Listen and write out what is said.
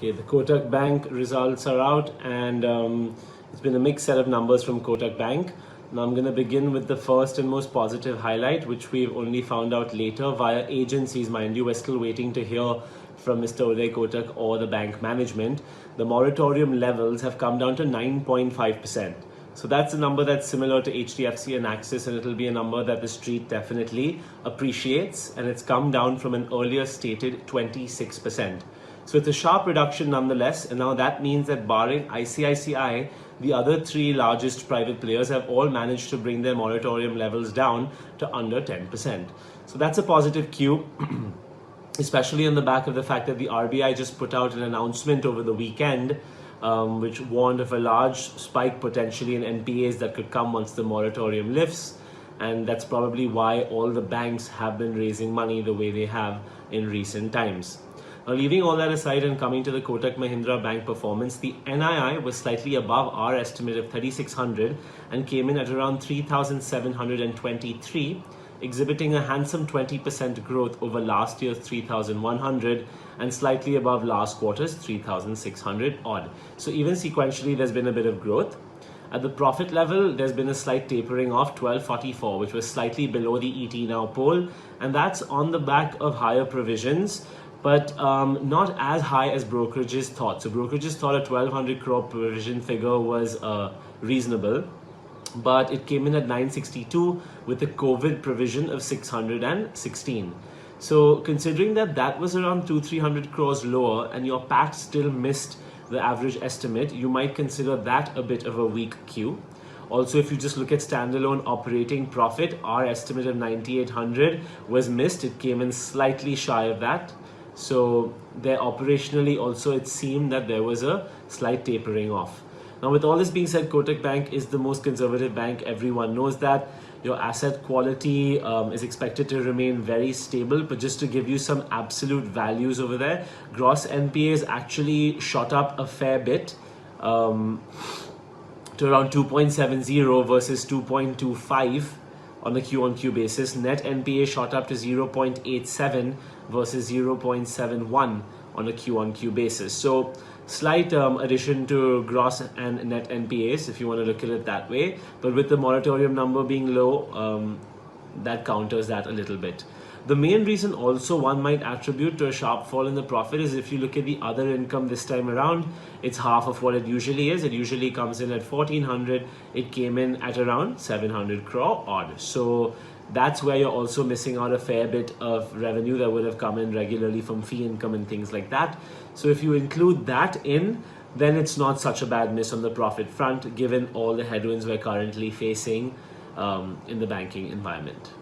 Okay, the Kotak Bank results are out, and it's been a mixed set of numbers from Kotak Bank. Now I'm going to begin with the first and most positive highlight, which we've only found out later via agencies, mind you. We're still waiting to hear from Mr. Uday Kotak or the bank management. The moratorium levels have come down to 9.5%. So that's a number that's similar to HDFC and Axis, and it'll be a number that the street definitely appreciates, and it's come down from an earlier stated 26%. So it's a sharp reduction nonetheless, and now that means that barring ICICI, the other three largest private players have all managed to bring their moratorium levels down to under 10%. So that's a positive cue, especially on the back of the fact that the RBI just put out an announcement over the weekend which warned of a large spike potentially in NPAs that could come once the moratorium lifts, and that's probably why all the banks have been raising money the way they have in recent times. Now, leaving all that aside and coming to the Kotak Mahindra Bank performance, the NII was slightly above our estimate of 3,600 and came in at around 3,723, exhibiting a handsome 20% growth over last year's 3,100 and slightly above last quarter's 3,600 odd. So even sequentially, there's been a bit of growth. At the profit level, there's been a slight tapering off, 1244, which was slightly below the ET Now poll, and that's on the back of higher provisions, but not as high as brokerages thought. So brokerages thought a 1,200 crore provision figure was reasonable, but it came in at 962 with a COVID provision of 616. So considering that that was around 200-300 crores lower and your PAT still missed the average estimate, you might consider that a bit of a weak Q. Also, if you just look at standalone operating profit, our estimate of 9,800 was missed. It came in slightly shy of that. So there operationally also it seemed that there was a slight tapering off. Now, with all this being said, Kotak Bank is the most conservative bank. Everyone knows that. Your asset quality is expected to remain very stable, but just to give you some absolute values over there, gross NPAs actually shot up a fair bit to around 2.70 versus 2.25 on a Q-on-Q basis. Net NPA shot up to 0.87 versus 0.71 on a Q-on-Q basis. So slight addition to gross and net NPAs if you want to look at it that way, but with the moratorium number being low, that counters that a little bit. The main reason also one might attribute to a sharp fall in the profit is if you look at the other income this time around, it's half of what it usually is. It usually comes in at 1,400. It came in at around 700 crore odd. So that's where you're also missing out a fair bit of revenue that would have come in regularly from fee income and things like that. So if you include that in, then it's not such a bad miss on the profit front, given all the headwinds we're currently facing in the banking environment.